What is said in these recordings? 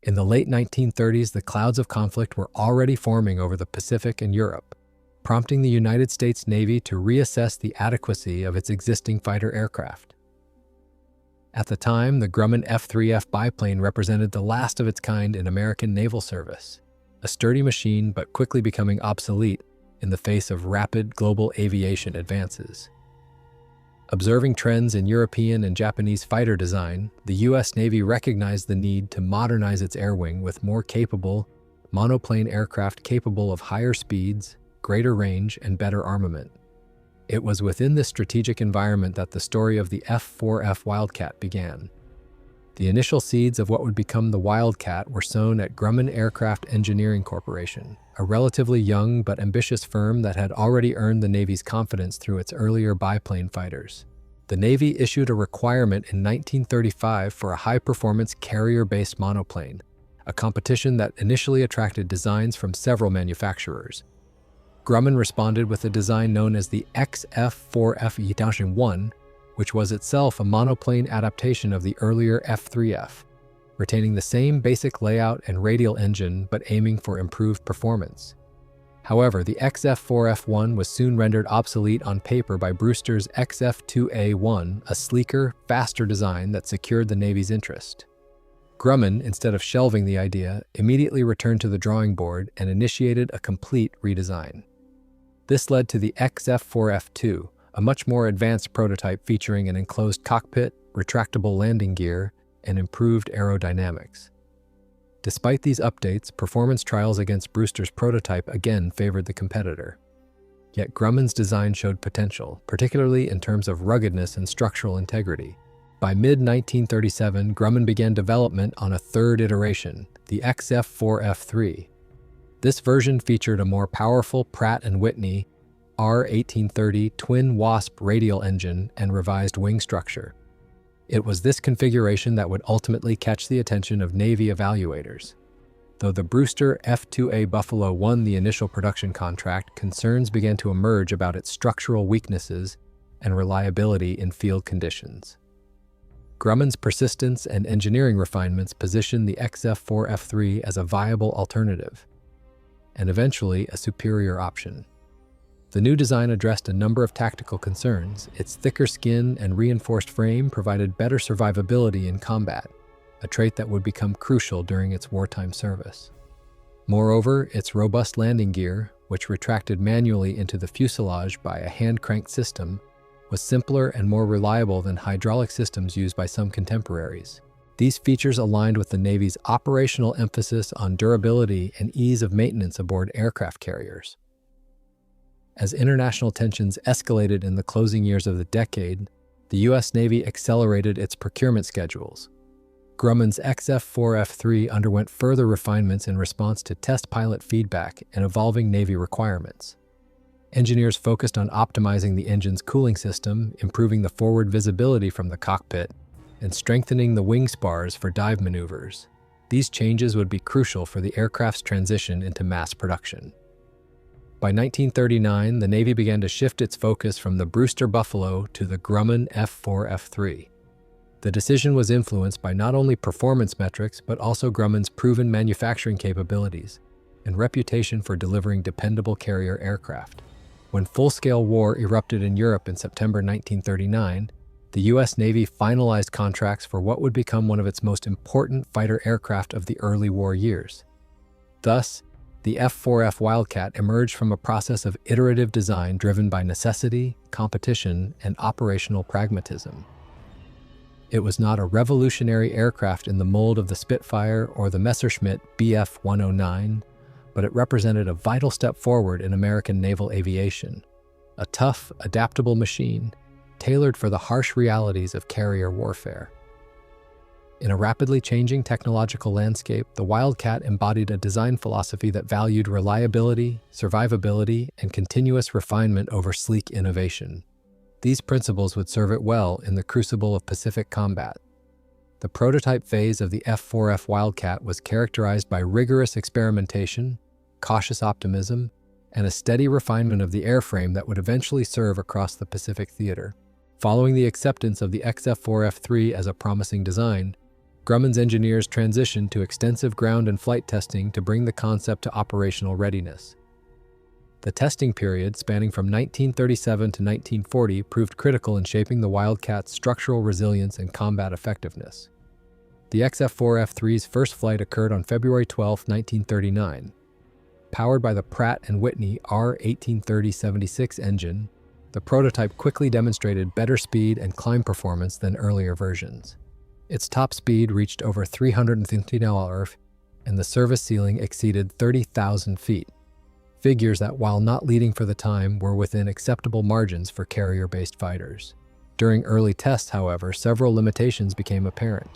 In the late 1930s, the clouds of conflict were already forming over the Pacific and Europe, prompting the United States Navy to reassess the adequacy of its existing fighter aircraft. At the time, the Grumman F4F biplane represented the last of its kind in American naval service, a sturdy machine but quickly becoming obsolete in the face of rapid global aviation advances. Observing trends in European and Japanese fighter design, the U.S. Navy recognized the need to modernize its air wing with more capable, monoplane aircraft capable of higher speeds, greater range, and better armament. It was within this strategic environment that the story of the F4F Wildcat began. The initial seeds of what would become the Wildcat were sown at Grumman Aircraft Engineering Corporation, a relatively young but ambitious firm that had already earned the Navy's confidence through its earlier biplane fighters. The Navy issued a requirement in 1935 for a high-performance carrier-based monoplane, a competition that initially attracted designs from several manufacturers. Grumman responded with a design known as the F4F-1, which was itself a monoplane adaptation of the earlier F4F, retaining the same basic layout and radial engine but aiming for improved performance. However, the XF4F1 was soon rendered obsolete on paper by Brewster's XF2A1, a sleeker, faster design that secured the Navy's interest. Grumman, instead of shelving the idea, immediately returned to the drawing board and initiated a complete redesign. This led to the XF4F2, a much more advanced prototype featuring an enclosed cockpit, retractable landing gear, and improved aerodynamics. Despite these updates, performance trials against Brewster's prototype again favored the competitor. Yet Grumman's design showed potential, particularly in terms of ruggedness and structural integrity. By mid-1937, Grumman began development on a third iteration, the XF4F3. This version featured a more powerful Pratt & Whitney R1830 twin Wasp radial engine and revised wing structure. It was this configuration that would ultimately catch the attention of Navy evaluators. Though the Brewster F2A Buffalo won the initial production contract, concerns began to emerge about its structural weaknesses and reliability in field conditions. Grumman's persistence and engineering refinements positioned the XF4F3 as a viable alternative, and eventually a superior option. The new design addressed a number of tactical concerns. Its thicker skin and reinforced frame provided better survivability in combat, a trait that would become crucial during its wartime service. Moreover, its robust landing gear, which retracted manually into the fuselage by a hand-cranked system, was simpler and more reliable than hydraulic systems used by some contemporaries. These features aligned with the Navy's operational emphasis on durability and ease of maintenance aboard aircraft carriers. As international tensions escalated in the closing years of the decade, the U.S. Navy accelerated its procurement schedules. Grumman's XF4F3 underwent further refinements in response to test pilot feedback and evolving Navy requirements. Engineers focused on optimizing the engine's cooling system, improving the forward visibility from the cockpit, and strengthening the wing spars for dive maneuvers. These changes would be crucial for the aircraft's transition into mass production. By 1939, the Navy began to shift its focus from the Brewster Buffalo to the Grumman F4F3. The decision was influenced by not only performance metrics but also Grumman's proven manufacturing capabilities and reputation for delivering dependable carrier aircraft. When full-scale war erupted in Europe in September 1939, the U.S. Navy finalized contracts for what would become one of its most important fighter aircraft of the early war years. Thus, the F4F Wildcat emerged from a process of iterative design driven by necessity, competition, and operational pragmatism. It was not a revolutionary aircraft in the mold of the Spitfire or the Messerschmitt Bf-109, but it represented a vital step forward in American naval aviation, a tough, adaptable machine tailored for the harsh realities of carrier warfare. In a rapidly changing technological landscape, the Wildcat embodied a design philosophy that valued reliability, survivability, and continuous refinement over sleek innovation. These principles would serve it well in the crucible of Pacific combat. The prototype phase of the F4F Wildcat was characterized by rigorous experimentation, cautious optimism, and a steady refinement of the airframe that would eventually serve across the Pacific theater. Following the acceptance of the XF4F3 as a promising design, Grumman's engineers transitioned to extensive ground and flight testing to bring the concept to operational readiness. The testing period, spanning from 1937 to 1940, proved critical in shaping the Wildcat's structural resilience and combat effectiveness. The XF4F3's first flight occurred on February 12, 1939. Powered by the Pratt & Whitney R1830-76 engine, the prototype quickly demonstrated better speed and climb performance than earlier versions. Its top speed reached over 350 mph, and the service ceiling exceeded 30,000 feet. Figures that, while not leading for the time, were within acceptable margins for carrier-based fighters. During early tests, however, several limitations became apparent.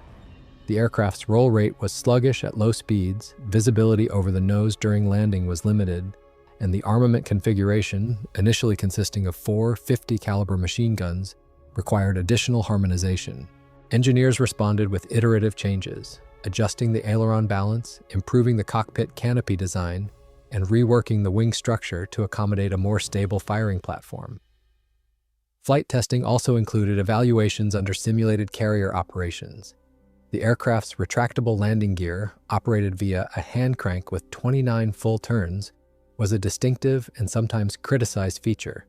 The aircraft's roll rate was sluggish at low speeds, visibility over the nose during landing was limited, and the armament configuration, initially consisting of 4 50-caliber machine guns, required additional harmonization. Engineers responded with iterative changes, adjusting the aileron balance, improving the cockpit canopy design, and reworking the wing structure to accommodate a more stable firing platform. Flight testing also included evaluations under simulated carrier operations. The aircraft's retractable landing gear, operated via a hand crank with 29 full turns, was a distinctive and sometimes criticized feature,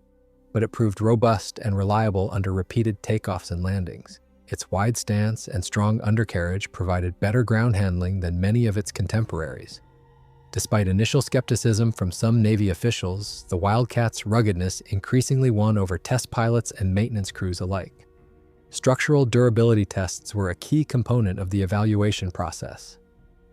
but it proved robust and reliable under repeated takeoffs and landings. Its wide stance and strong undercarriage provided better ground handling than many of its contemporaries. Despite initial skepticism from some Navy officials, the Wildcat's ruggedness increasingly won over test pilots and maintenance crews alike. Structural durability tests were a key component of the evaluation process.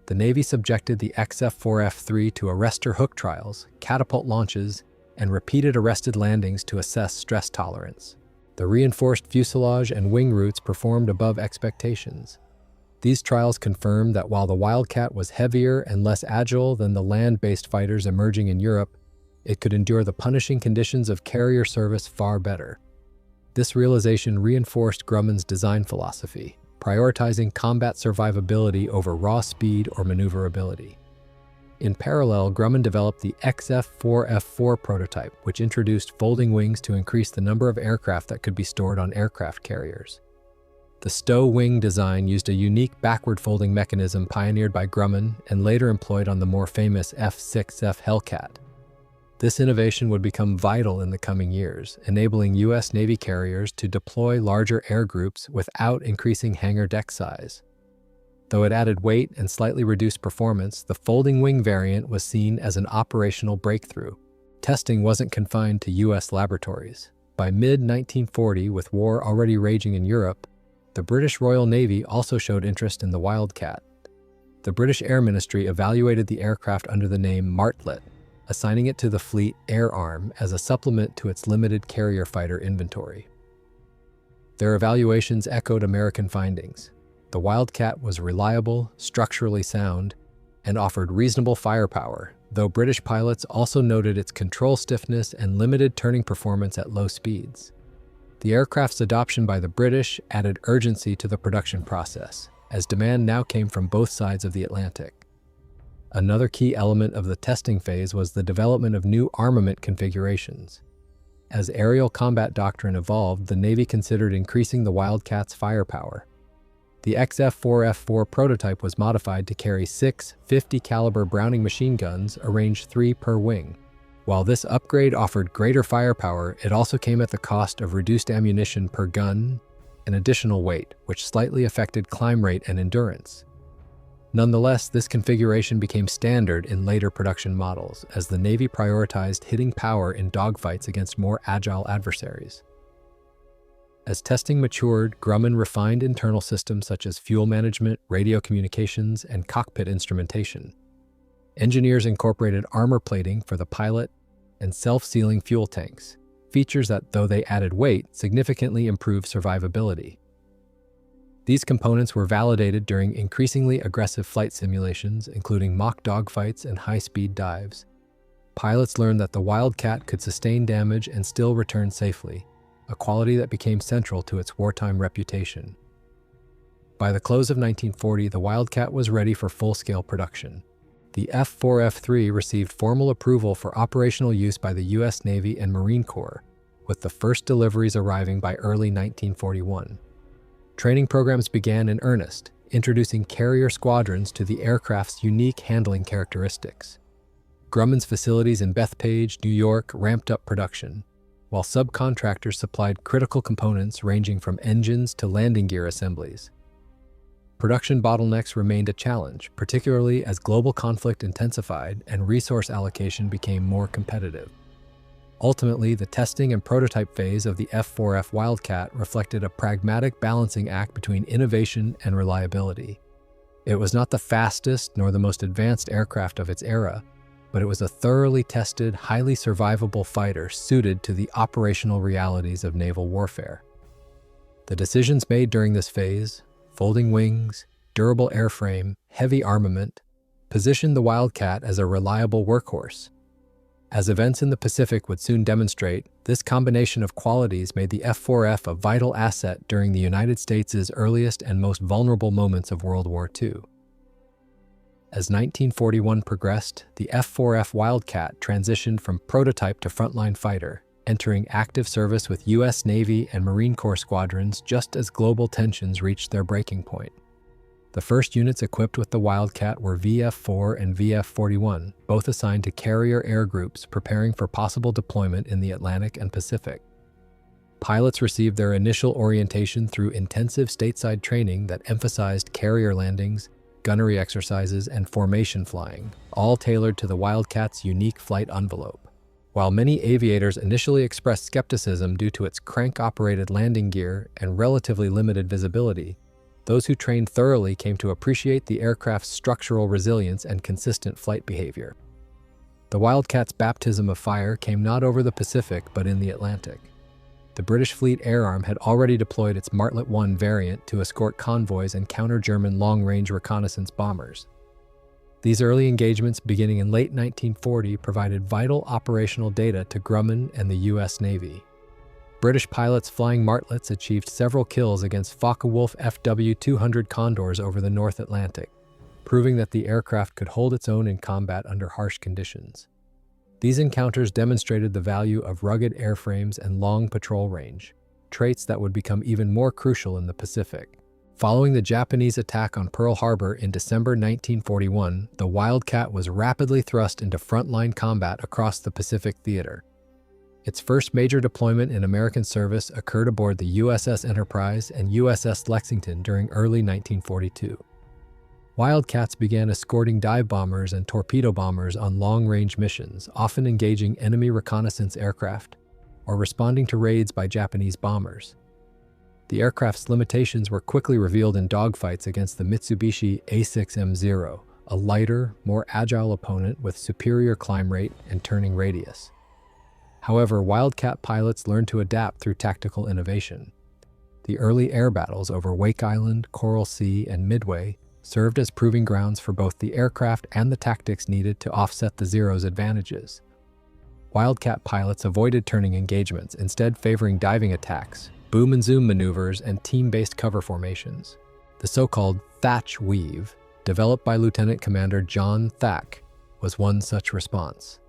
The Navy subjected the XF4F3 to arrestor hook trials, catapult launches, and repeated arrested landings to assess stress tolerance. The reinforced fuselage and wing roots performed above expectations. These trials confirmed that while the Wildcat was heavier and less agile than the land-based fighters emerging in Europe, it could endure the punishing conditions of carrier service far better. This realization reinforced Grumman's design philosophy, prioritizing combat survivability over raw speed or maneuverability. In parallel, Grumman developed the XF4F4 prototype, which introduced folding wings to increase the number of aircraft that could be stored on aircraft carriers. The stow wing design used a unique backward-folding mechanism pioneered by Grumman and later employed on the more famous F4F Wildcat. This innovation would become vital in the coming years, enabling U.S. Navy carriers to deploy larger air groups without increasing hangar deck size. Though it added weight and slightly reduced performance, the folding wing variant was seen as an operational breakthrough. Testing wasn't confined to U.S. laboratories. By mid-1940, with war already raging in Europe, the British Royal Navy also showed interest in the Wildcat. The British Air Ministry evaluated the aircraft under the name Martlet, assigning it to the Fleet Air Arm as a supplement to its limited carrier fighter inventory. Their evaluations echoed American findings. The Wildcat was reliable, structurally sound, and offered reasonable firepower, though British pilots also noted its control stiffness and limited turning performance at low speeds. The aircraft's adoption by the British added urgency to the production process, as demand now came from both sides of the Atlantic. Another key element of the testing phase was the development of new armament configurations. As aerial combat doctrine evolved, the Navy considered increasing the Wildcat's firepower. The XF4F4 prototype was modified to carry 6 50-caliber Browning machine guns, arranged 3 per wing. While this upgrade offered greater firepower, it also came at the cost of reduced ammunition per gun and additional weight, which slightly affected climb rate and endurance. Nonetheless, this configuration became standard in later production models as the Navy prioritized hitting power in dogfights against more agile adversaries. As testing matured, Grumman refined internal systems such as fuel management, radio communications, and cockpit instrumentation. Engineers incorporated armor plating for the pilot and self-sealing fuel tanks, features that, though they added weight, significantly improved survivability. These components were validated during increasingly aggressive flight simulations, including mock dogfights and high-speed dives. Pilots learned that the Wildcat could sustain damage and still return safely, a quality that became central to its wartime reputation. By the close of 1940, the Wildcat was ready for full-scale production. The F4F3 received formal approval for operational use by the U.S. Navy and Marine Corps, with the first deliveries arriving by early 1941. Training programs began in earnest, introducing carrier squadrons to the aircraft's unique handling characteristics. Grumman's facilities in Bethpage, New York ramped up production, while subcontractors supplied critical components ranging from engines to landing gear assemblies. Production bottlenecks remained a challenge, particularly as global conflict intensified and resource allocation became more competitive. Ultimately, the testing and prototype phase of the F4F Wildcat reflected a pragmatic balancing act between innovation and reliability. It was not the fastest nor the most advanced aircraft of its era, but it was a thoroughly tested, highly survivable fighter suited to the operational realities of naval warfare. The decisions made during this phase, folding wings, durable airframe, heavy armament, positioned the Wildcat as a reliable workhorse. As events in the Pacific would soon demonstrate, this combination of qualities made the F4F a vital asset during the United States' earliest and most vulnerable moments of World War II. As 1941 progressed, the F4F Wildcat transitioned from prototype to frontline fighter, entering active service with U.S. Navy and Marine Corps squadrons just as global tensions reached their breaking point. The first units equipped with the Wildcat were VF-4 and VF-41, both assigned to carrier air groups preparing for possible deployment in the Atlantic and Pacific. Pilots received their initial orientation through intensive stateside training that emphasized carrier landings, gunnery exercises, and formation flying, all tailored to the Wildcat's unique flight envelope. While many aviators initially expressed skepticism due to its crank-operated landing gear and relatively limited visibility, those who trained thoroughly came to appreciate the aircraft's structural resilience and consistent flight behavior. The Wildcat's baptism of fire came not over the Pacific but in the Atlantic. The British Fleet Air Arm had already deployed its Martlet I variant to escort convoys and counter German long-range reconnaissance bombers. These early engagements, beginning in late 1940, provided vital operational data to Grumman and the U.S. Navy. British pilots flying Martlets achieved several kills against Focke-Wulf FW-200 Condors over the North Atlantic, proving that the aircraft could hold its own in combat under harsh conditions. These encounters demonstrated the value of rugged airframes and long patrol range, traits that would become even more crucial in the Pacific. Following the Japanese attack on Pearl Harbor in December 1941, the Wildcat was rapidly thrust into frontline combat across the Pacific theater. Its first major deployment in American service occurred aboard the USS Enterprise and USS Lexington during early 1942. Wildcats began escorting dive bombers and torpedo bombers on long-range missions, often engaging enemy reconnaissance aircraft or responding to raids by Japanese bombers. The aircraft's limitations were quickly revealed in dogfights against the Mitsubishi A6M0, a lighter, more agile opponent with superior climb rate and turning radius. However, Wildcat pilots learned to adapt through tactical innovation. The early air battles over Wake Island, Coral Sea, and Midway served as proving grounds for both the aircraft and the tactics needed to offset the Zero's advantages. Wildcat pilots avoided turning engagements, instead favoring diving attacks, boom and zoom maneuvers, and team-based cover formations. The so-called Thatch Weave, developed by Lieutenant Commander John Thack, was one such response.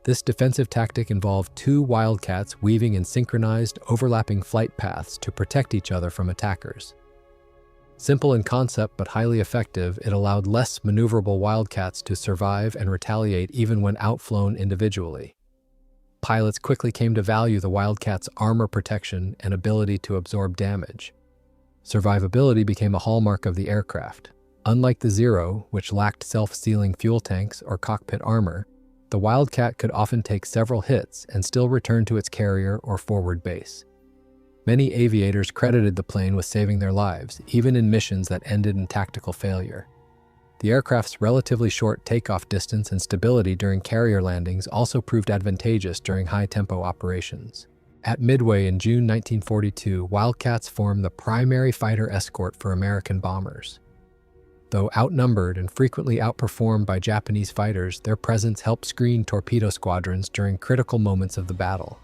This defensive tactic involved two Wildcats weaving in synchronized, overlapping flight paths to protect each other from attackers. Simple in concept but highly effective, it allowed less maneuverable Wildcats to survive and retaliate even when outflown individually. Pilots quickly came to value the Wildcat's armor protection and ability to absorb damage. Survivability became a hallmark of the aircraft. Unlike the Zero, which lacked self-sealing fuel tanks or cockpit armor, the Wildcat could often take several hits and still return to its carrier or forward base. Many aviators credited the plane with saving their lives, even in missions that ended in tactical failure. The aircraft's relatively short takeoff distance and stability during carrier landings also proved advantageous during high-tempo operations. At Midway in June 1942, Wildcats formed the primary fighter escort for American bombers. Though outnumbered and frequently outperformed by Japanese fighters, their presence helped screen torpedo squadrons during critical moments of the battle.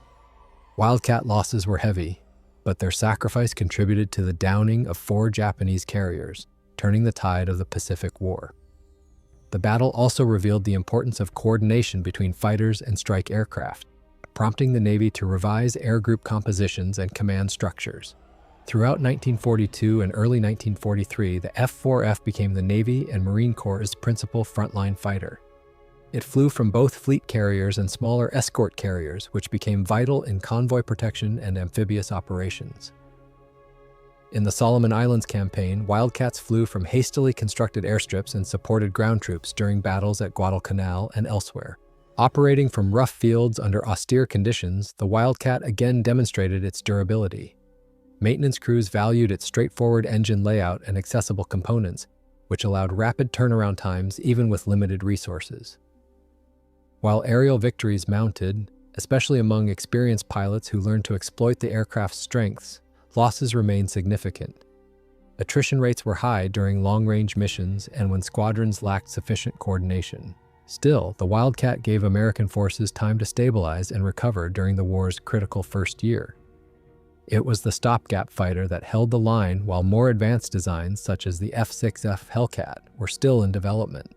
Wildcat losses were heavy, but their sacrifice contributed to the downing of 4 Japanese carriers, turning the tide of the Pacific War. The battle also revealed the importance of coordination between fighters and strike aircraft, prompting the Navy to revise air group compositions and command structures. Throughout 1942 and early 1943, the F4F became the Navy and Marine Corps' principal frontline fighter. It flew from both fleet carriers and smaller escort carriers, which became vital in convoy protection and amphibious operations. In the Solomon Islands campaign, Wildcats flew from hastily constructed airstrips and supported ground troops during battles at Guadalcanal and elsewhere. Operating from rough fields under austere conditions, the Wildcat again demonstrated its durability. Maintenance crews valued its straightforward engine layout and accessible components, which allowed rapid turnaround times even with limited resources. While aerial victories mounted, especially among experienced pilots who learned to exploit the aircraft's strengths, losses remained significant. Attrition rates were high during long-range missions and when squadrons lacked sufficient coordination. Still, the Wildcat gave American forces time to stabilize and recover during the war's critical first year. It was the stopgap fighter that held the line while more advanced designs such as the F4F Wildcat were still in development.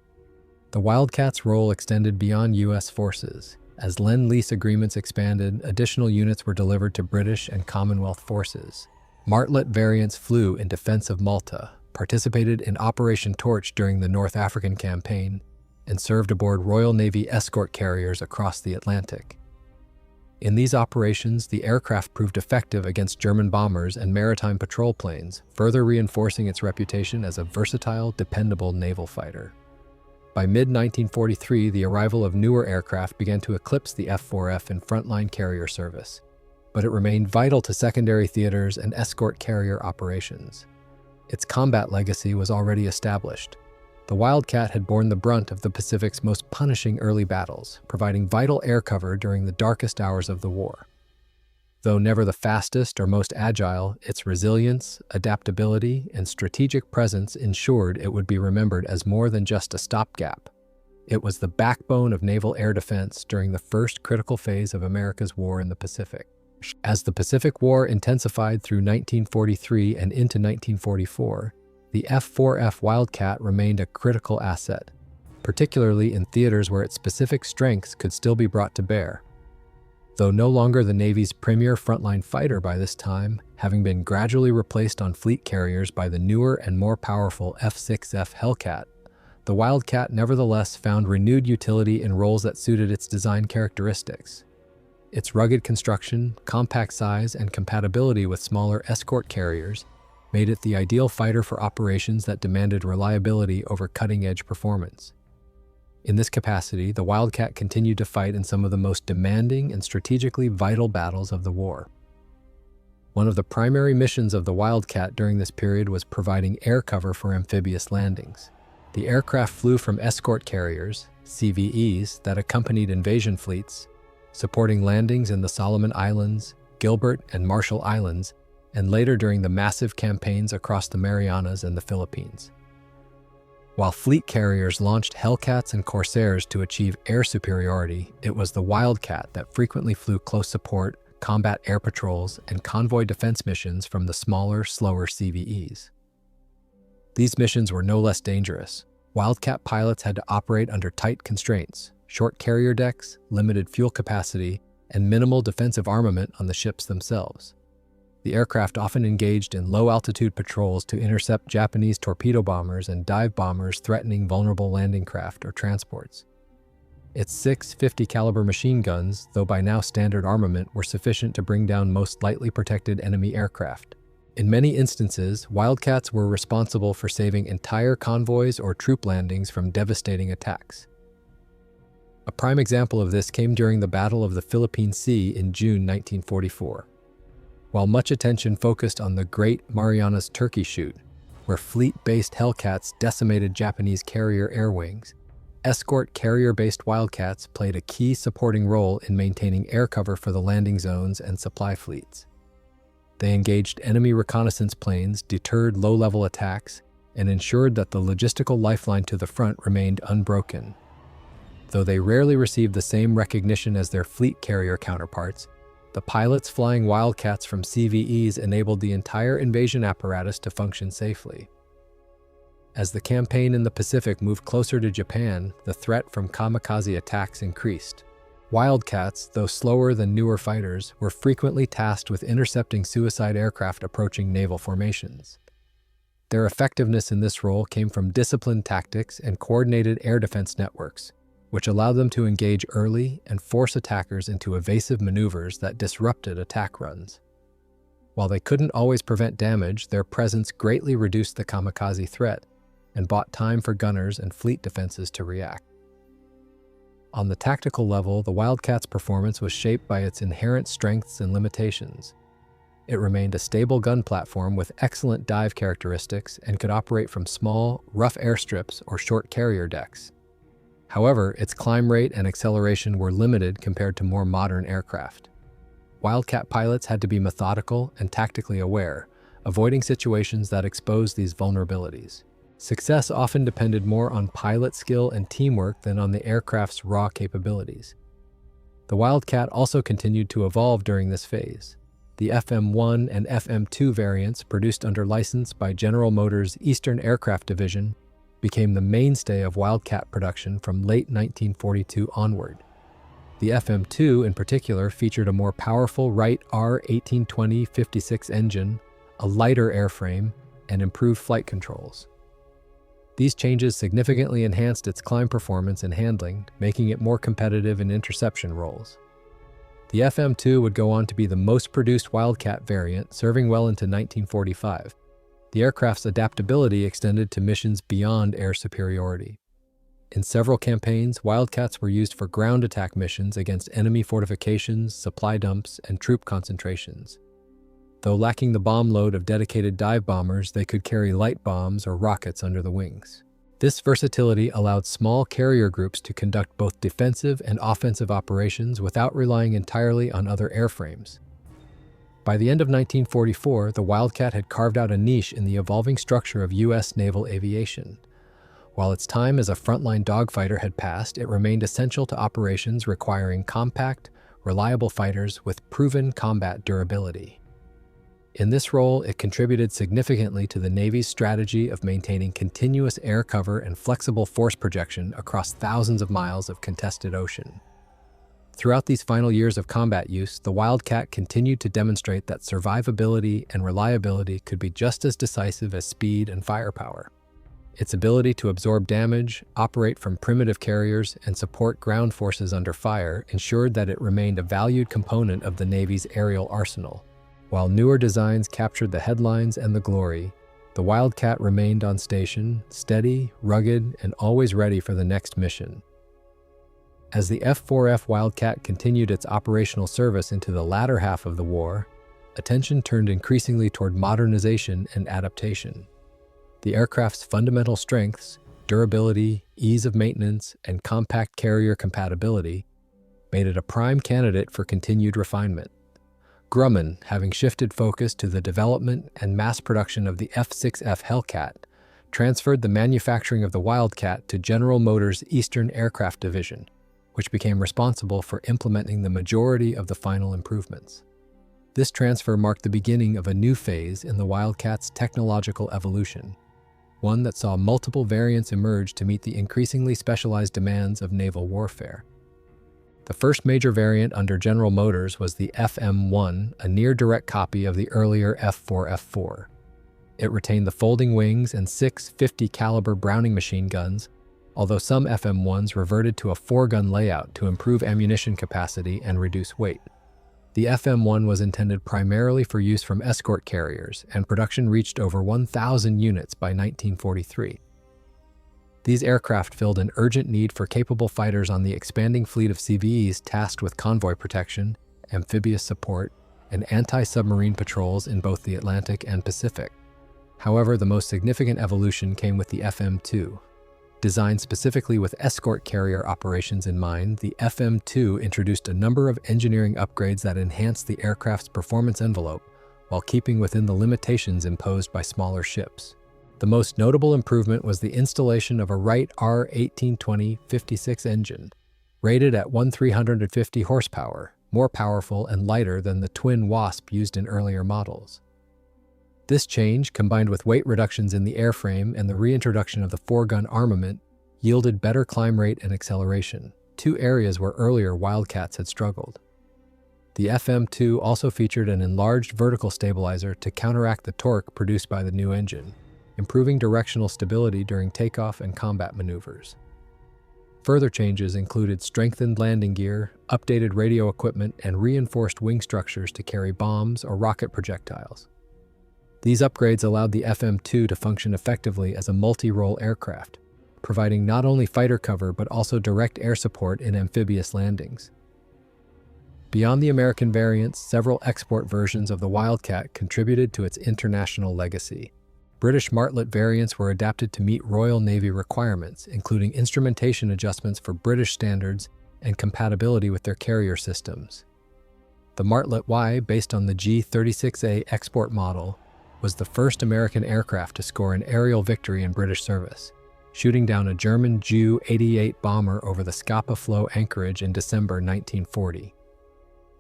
The Wildcat's role extended beyond U.S. forces. As Lend-Lease agreements expanded, additional units were delivered to British and Commonwealth forces. Martlet variants flew in defense of Malta, participated in Operation Torch during the North African campaign, and served aboard Royal Navy escort carriers across the Atlantic. In these operations, the aircraft proved effective against German bombers and maritime patrol planes, further reinforcing its reputation as a versatile, dependable naval fighter. By mid-1943, the arrival of newer aircraft began to eclipse the F4F in frontline carrier service, but it remained vital to secondary theaters and escort carrier operations. Its combat legacy was already established. The Wildcat had borne the brunt of the Pacific's most punishing early battles, providing vital air cover during the darkest hours of the war. Though never the fastest or most agile, its resilience, adaptability, and strategic presence ensured it would be remembered as more than just a stopgap. It was the backbone of naval air defense during the first critical phase of America's war in the Pacific. As the Pacific War intensified through 1943 and into 1944, the F4F Wildcat remained a critical asset, particularly in theaters where its specific strengths could still be brought to bear. Though no longer the Navy's premier frontline fighter by this time, having been gradually replaced on fleet carriers by the newer and more powerful F4F Wildcat, the Wildcat nevertheless found renewed utility in roles that suited its design characteristics. Its rugged construction, compact size, and compatibility with smaller escort carriers made it the ideal fighter for operations that demanded reliability over cutting-edge performance. In this capacity, the Wildcat continued to fight in some of the most demanding and strategically vital battles of the war. One of the primary missions of the Wildcat during this period was providing air cover for amphibious landings. The aircraft flew from escort carriers, CVEs, that accompanied invasion fleets, supporting landings in the Solomon Islands, Gilbert and Marshall Islands, and later during the massive campaigns across the Marianas and the Philippines. While fleet carriers launched Hellcats and Corsairs to achieve air superiority, it was the Wildcat that frequently flew close support, combat air patrols, and convoy defense missions from the smaller, slower CVEs. These missions were no less dangerous. Wildcat pilots had to operate under tight constraints, short carrier decks, limited fuel capacity, and minimal defensive armament on the ships themselves. The aircraft often engaged in low-altitude patrols to intercept Japanese torpedo bombers and dive bombers threatening vulnerable landing craft or transports. Its 6 50 caliber machine guns, though by now standard armament, were sufficient to bring down most lightly protected enemy aircraft. In many instances, Wildcats were responsible for saving entire convoys or troop landings from devastating attacks. A prime example of this came during the Battle of the Philippine Sea in June 1944. While much attention focused on the Great Marianas Turkey Shoot, where fleet-based Hellcats decimated Japanese carrier air wings, escort carrier-based Wildcats played a key supporting role in maintaining air cover for the landing zones and supply fleets. They engaged enemy reconnaissance planes, deterred low-level attacks, and ensured that the logistical lifeline to the front remained unbroken. Though they rarely received the same recognition as their fleet carrier counterparts, the pilots flying Wildcats from CVEs enabled the entire invasion apparatus to function safely. As the campaign in the Pacific moved closer to Japan, the threat from kamikaze attacks increased. Wildcats, though slower than newer fighters, were frequently tasked with intercepting suicide aircraft approaching naval formations. Their effectiveness in this role came from disciplined tactics and coordinated air defense networks, which allowed them to engage early and force attackers into evasive maneuvers that disrupted attack runs. While they couldn't always prevent damage, their presence greatly reduced the kamikaze threat and bought time for gunners and fleet defenses to react. On the tactical level, the Wildcat's performance was shaped by its inherent strengths and limitations. It remained a stable gun platform with excellent dive characteristics and could operate from small, rough airstrips or short carrier decks. However, its climb rate and acceleration were limited compared to more modern aircraft. Wildcat pilots had to be methodical and tactically aware, avoiding situations that exposed these vulnerabilities. Success often depended more on pilot skill and teamwork than on the aircraft's raw capabilities. The Wildcat also continued to evolve during this phase. The FM-1 and FM-2 variants, produced under license by General Motors' Eastern Aircraft Division, became the mainstay of Wildcat production from late 1942 onward. The FM-2 in particular featured a more powerful Wright R-1820-56 engine, a lighter airframe, and improved flight controls. These changes significantly enhanced its climb performance and handling, making it more competitive in interception roles. The FM-2 would go on to be the most produced Wildcat variant, serving well into 1945. The aircraft's adaptability extended to missions beyond air superiority. In several campaigns, Wildcats were used for ground attack missions against enemy fortifications, supply dumps, and troop concentrations. Though lacking the bomb load of dedicated dive bombers, they could carry light bombs or rockets under the wings. This versatility allowed small carrier groups to conduct both defensive and offensive operations without relying entirely on other airframes. By the end of 1944, the Wildcat had carved out a niche in the evolving structure of U.S. naval aviation. While its time as a frontline dogfighter had passed, it remained essential to operations requiring compact, reliable fighters with proven combat durability. In this role, it contributed significantly to the Navy's strategy of maintaining continuous air cover and flexible force projection across thousands of miles of contested ocean. Throughout these final years of combat use, the Wildcat continued to demonstrate that survivability and reliability could be just as decisive as speed and firepower. Its ability to absorb damage, operate from primitive carriers, and support ground forces under fire ensured that it remained a valued component of the Navy's aerial arsenal. While newer designs captured the headlines and the glory, the Wildcat remained on station, steady, rugged, and always ready for the next mission. As the F4F Wildcat continued its operational service into the latter half of the war, attention turned increasingly toward modernization and adaptation. The aircraft's fundamental strengths, durability, ease of maintenance, and compact carrier compatibility made it a prime candidate for continued refinement. Grumman, having shifted focus to the development and mass production of the F4F Hellcat, transferred the manufacturing of the Wildcat to General Motors' Eastern Aircraft Division, which became responsible for implementing the majority of the final improvements. This transfer marked the beginning of a new phase in the Wildcat's technological evolution, one that saw multiple variants emerge to meet the increasingly specialized demands of naval warfare. The first major variant under General Motors was the FM-1, a near-direct copy of the earlier F4F-4. It retained the folding wings and 6 50-caliber Browning machine guns, although some FM-1s reverted to a 4-gun layout to improve ammunition capacity and reduce weight. The FM-1 was intended primarily for use from escort carriers, and production reached over 1,000 units by 1943. These aircraft filled an urgent need for capable fighters on the expanding fleet of CVEs tasked with convoy protection, amphibious support, and anti-submarine patrols in both the Atlantic and Pacific. However, the most significant evolution came with the FM-2. Designed specifically with escort carrier operations in mind, the FM-2 introduced a number of engineering upgrades that enhanced the aircraft's performance envelope while keeping within the limitations imposed by smaller ships. The most notable improvement was the installation of a Wright R-1820-56 engine, rated at 1,350 horsepower, more powerful and lighter than the twin Wasp used in earlier models. This change, combined with weight reductions in the airframe and the reintroduction of the 4-gun armament, yielded better climb rate and acceleration. two areas where earlier Wildcats had struggled. The FM2 also featured an enlarged vertical stabilizer to counteract the torque produced by the new engine, improving directional stability during takeoff and combat maneuvers. Further changes included strengthened landing gear, updated radio equipment, and reinforced wing structures to carry bombs or rocket projectiles. These upgrades allowed the FM2 to function effectively as a multi-role aircraft, providing not only fighter cover but also direct air support in amphibious landings. Beyond the American variants, several export versions of the Wildcat contributed to its international legacy. British Martlet variants were adapted to meet Royal Navy requirements, including instrumentation adjustments for British standards and compatibility with their carrier systems. The Martlet Y, based on the G-36A export model, was the first American aircraft to score an aerial victory in British service, shooting down a German Ju-88 bomber over the Scapa Flow anchorage in December 1940.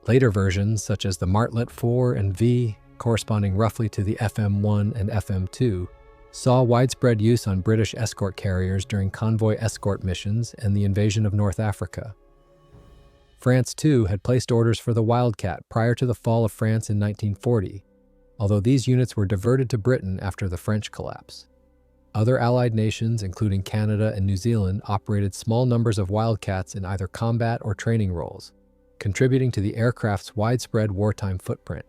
Later versions, such as the Martlet 4 and V, corresponding roughly to the FM1 and FM2, saw widespread use on British escort carriers during convoy escort missions and the invasion of North Africa. France, too, had placed orders for the Wildcat prior to the fall of France in 1940, although these units were diverted to Britain after the French collapse. Other Allied nations, including Canada and New Zealand, operated small numbers of Wildcats in either combat or training roles, contributing to the aircraft's widespread wartime footprint.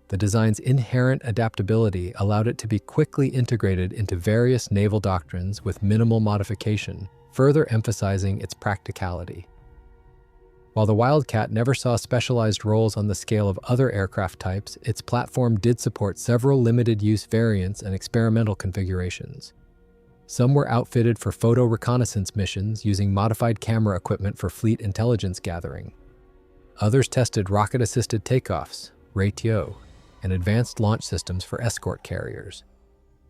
The design's inherent adaptability allowed it to be quickly integrated into various naval doctrines with minimal modification, further emphasizing its practicality. While the Wildcat never saw specialized roles on the scale of other aircraft types, its platform did support several limited-use variants and experimental configurations. Some were outfitted for photo reconnaissance missions using modified camera equipment for fleet intelligence gathering. Others tested rocket-assisted takeoffs, RATO, and advanced launch systems for escort carriers.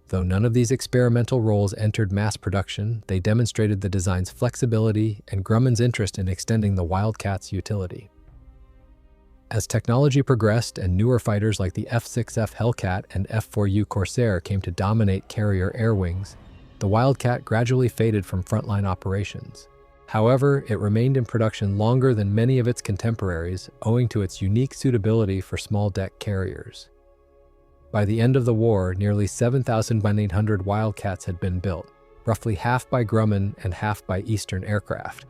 Though none of these experimental roles entered mass production, they demonstrated the design's flexibility and Grumman's interest in extending the Wildcat's utility. As technology progressed and newer fighters like the F6F Hellcat and F4U Corsair came to dominate carrier air wings, the Wildcat gradually faded from frontline operations. However, it remained in production longer than many of its contemporaries, owing to its unique suitability for small-deck carriers. By the end of the war, nearly 7,800 Wildcats had been built, roughly half by Grumman and half by Eastern Aircraft,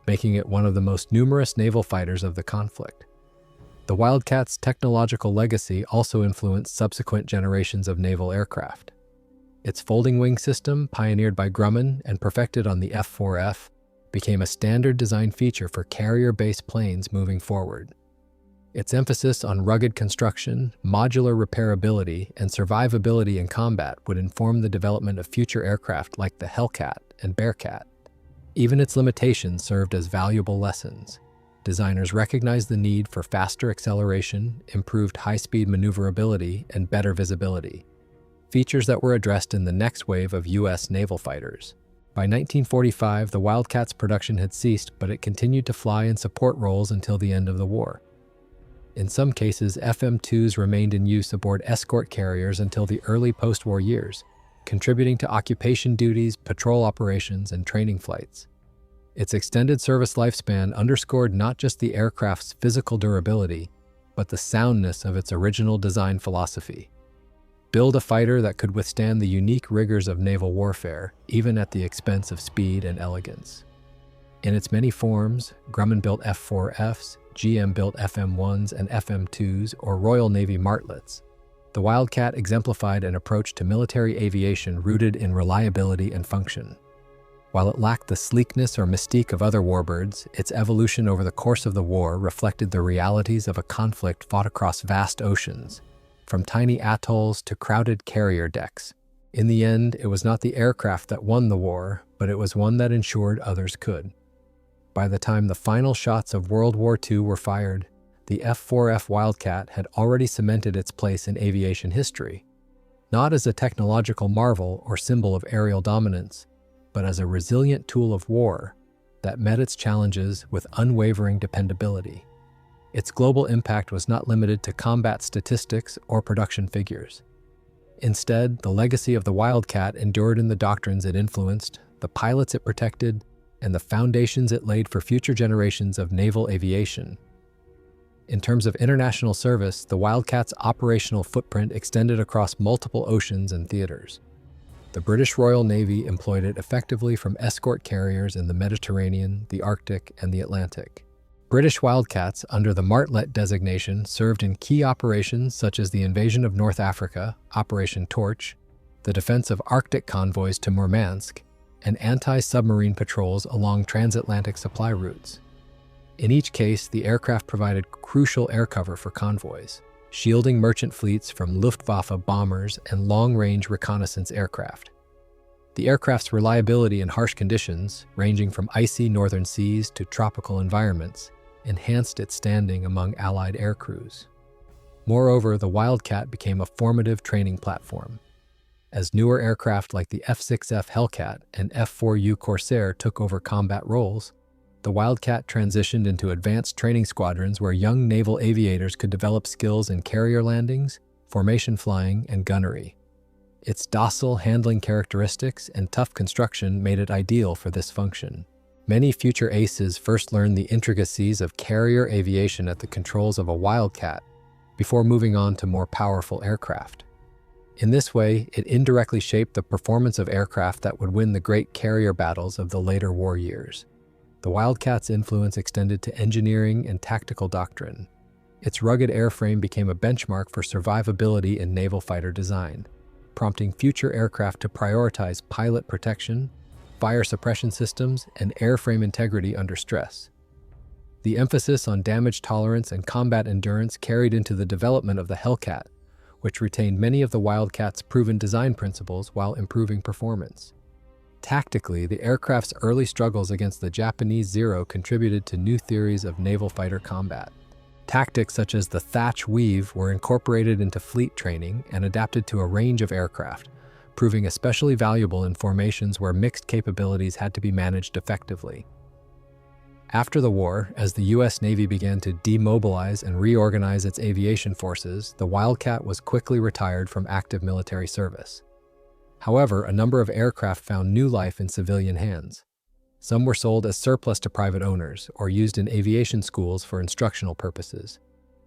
making it one of the most numerous naval fighters of the conflict. The Wildcat's technological legacy also influenced subsequent generations of naval aircraft. Its folding wing system, pioneered by Grumman and perfected on the F4F, became a standard design feature for carrier-based planes moving forward. Its emphasis on rugged construction, modular repairability, and survivability in combat would inform the development of future aircraft like the Hellcat and Bearcat. Even its limitations served as valuable lessons. Designers recognized the need for faster acceleration, improved high-speed maneuverability, and better visibility, features that were addressed in the next wave of U.S. naval fighters. By 1945, the Wildcat's production had ceased, but it continued to fly in support roles until the end of the war. In some cases, FM2s remained in use aboard escort carriers until the early post-war years, contributing to occupation duties, patrol operations, and training flights. Its extended service lifespan underscored not just the aircraft's physical durability, but the soundness of its original design philosophy. Build a fighter that could withstand the unique rigors of naval warfare, even at the expense of speed and elegance. In its many forms, Grumman built F4Fs, GM built FM1s and FM2s, or Royal Navy Martlets. The Wildcat exemplified an approach to military aviation rooted in reliability and function. While it lacked the sleekness or mystique of other warbirds, its evolution over the course of the war reflected the realities of a conflict fought across vast oceans, from tiny atolls to crowded carrier decks. In the end, it was not the aircraft that won the war, but it was one that ensured others could. By the time the final shots of World War II were fired, the F4F Wildcat had already cemented its place in aviation history, not as a technological marvel or symbol of aerial dominance, but as a resilient tool of war that met its challenges with unwavering dependability. Its global impact was not limited to combat statistics or production figures. Instead, the legacy of the Wildcat endured in the doctrines it influenced, the pilots it protected, and the foundations it laid for future generations of naval aviation. In terms of international service, the Wildcat's operational footprint extended across multiple oceans and theaters. The British Royal Navy employed it effectively from escort carriers in the Mediterranean, the Arctic, and the Atlantic. British Wildcats, under the Martlet designation, served in key operations such as the invasion of North Africa, Operation Torch, the defense of Arctic convoys to Murmansk, and anti-submarine patrols along transatlantic supply routes. In each case, the aircraft provided crucial air cover for convoys, shielding merchant fleets from Luftwaffe bombers and long-range reconnaissance aircraft. The aircraft's reliability in harsh conditions, ranging from icy northern seas to tropical environments, enhanced its standing among Allied air crews. Moreover, the Wildcat became a formative training platform. As newer aircraft like the F4F Hellcat and F4U Corsair took over combat roles, the Wildcat transitioned into advanced training squadrons where young naval aviators could develop skills in carrier landings, formation flying, and gunnery. Its docile handling characteristics and tough construction made it ideal for this function. Many future aces first learned the intricacies of carrier aviation at the controls of a Wildcat before moving on to more powerful aircraft. In this way, it indirectly shaped the performance of aircraft that would win the great carrier battles of the later war years. The Wildcat's influence extended to engineering and tactical doctrine. Its rugged airframe became a benchmark for survivability in naval fighter design, prompting future aircraft to prioritize pilot protection, fire suppression systems, and airframe integrity under stress. The emphasis on damage tolerance and combat endurance carried into the development of the Hellcat, which retained many of the Wildcat's proven design principles while improving performance. Tactically, the aircraft's early struggles against the Japanese Zero contributed to new theories of naval fighter combat. Tactics such as the thatch weave were incorporated into fleet training and adapted to a range of aircraft, proving especially valuable in formations where mixed capabilities had to be managed effectively. After the war, as the U.S. Navy began to demobilize and reorganize its aviation forces, the Wildcat was quickly retired from active military service. However, a number of aircraft found new life in civilian hands. Some were sold as surplus to private owners or used in aviation schools for instructional purposes.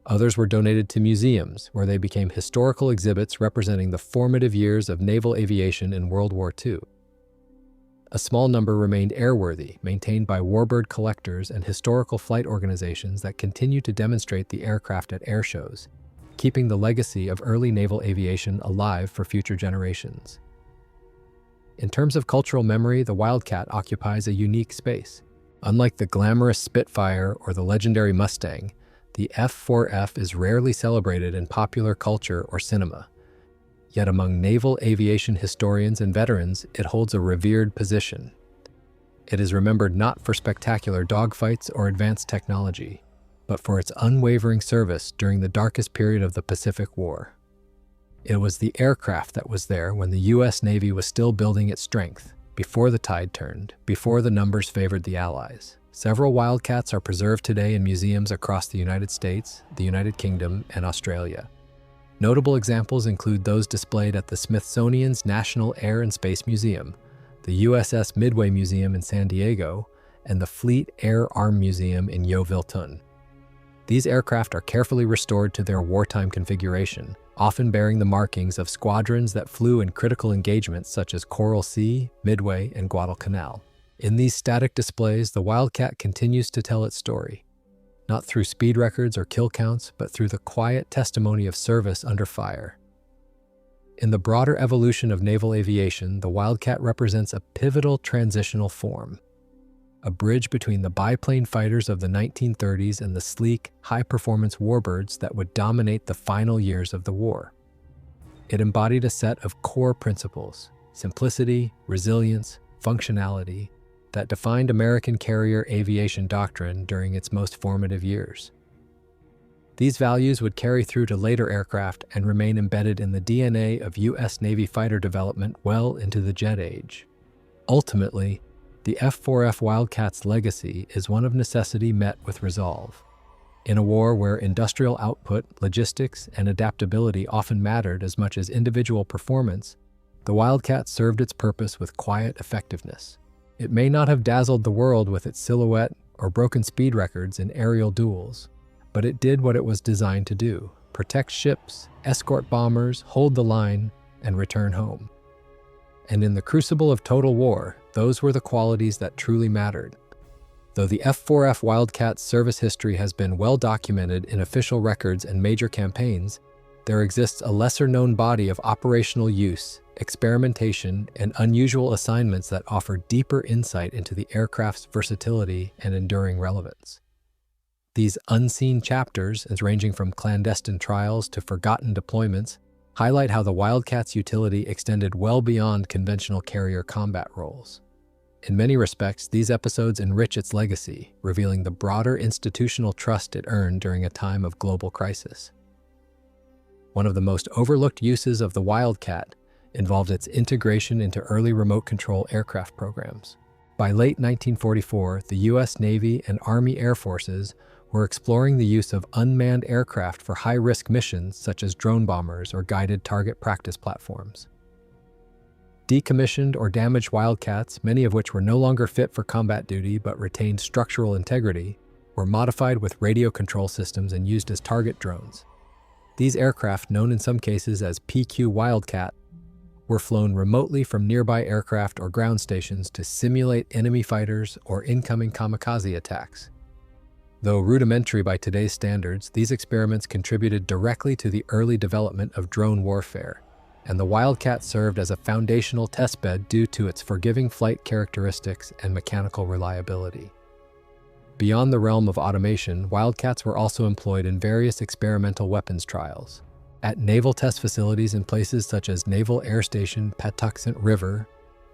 Others were donated to museums, where they became historical exhibits representing the formative years of naval aviation in World War II. A small number remained airworthy, maintained by warbird collectors and historical flight organizations that continue to demonstrate the aircraft at air shows, keeping the legacy of early naval aviation alive for future generations. In terms of cultural memory, the Wildcat occupies a unique space. Unlike the glamorous Spitfire or the legendary Mustang, the F4F is rarely celebrated in popular culture or cinema. Yet among naval aviation historians and veterans, it holds a revered position. It is remembered not for spectacular dogfights or advanced technology, but for its unwavering service during the darkest period of the Pacific War. It was the aircraft that was there when the U.S. Navy was still building its strength, before the tide turned, before the numbers favored the Allies. Several Wildcats are preserved today in museums across the United States, the United Kingdom, and Australia. Notable examples include those displayed at the Smithsonian's National Air and Space Museum, the USS Midway Museum in San Diego, and the Fleet Air Arm Museum in Yeovil-Tun. These aircraft are carefully restored to their wartime configuration, often bearing the markings of squadrons that flew in critical engagements such as Coral Sea, Midway, and Guadalcanal. In these static displays, the Wildcat continues to tell its story, not through speed records or kill counts, but through the quiet testimony of service under fire. In the broader evolution of naval aviation, the Wildcat represents a pivotal transitional form, a bridge between the biplane fighters of the 1930s and the sleek, high-performance warbirds that would dominate the final years of the war. It embodied a set of core principles: simplicity, resilience, functionality, that defined American carrier aviation doctrine during its most formative years. These values would carry through to later aircraft and remain embedded in the DNA of U.S. Navy fighter development well into the jet age. Ultimately, the F4F Wildcat's legacy is one of necessity met with resolve. In a war where industrial output, logistics, and adaptability often mattered as much as individual performance, the Wildcat served its purpose with quiet effectiveness. It may not have dazzled the world with its silhouette or broken speed records in aerial duels, but it did what it was designed to do: protect ships, escort bombers, hold the line, and return home. And in the crucible of total war, those were the qualities that truly mattered. Though the F4F Wildcat's service history has been well documented in official records and major campaigns, there exists a lesser-known body of operational use, experimentation, and unusual assignments that offer deeper insight into the aircraft's versatility and enduring relevance. These unseen chapters, as ranging from clandestine trials to forgotten deployments, highlight how the Wildcat's utility extended well beyond conventional carrier combat roles. In many respects, these episodes enrich its legacy, revealing the broader institutional trust it earned during a time of global crisis. One of the most overlooked uses of the Wildcat involved its integration into early remote control aircraft programs. By late 1944, the U.S. Navy and Army Air Forces were exploring the use of unmanned aircraft for high-risk missions such as drone bombers or guided target practice platforms. Decommissioned or damaged Wildcats, many of which were no longer fit for combat duty but retained structural integrity, were modified with radio control systems and used as target drones. These aircraft, known in some cases as PQ Wildcat, were flown remotely from nearby aircraft or ground stations to simulate enemy fighters or incoming kamikaze attacks. Though rudimentary by today's standards, these experiments contributed directly to the early development of drone warfare, and the Wildcat served as a foundational testbed due to its forgiving flight characteristics and mechanical reliability. Beyond the realm of automation, Wildcats were also employed in various experimental weapons trials. At naval test facilities in places such as Naval Air Station Patuxent River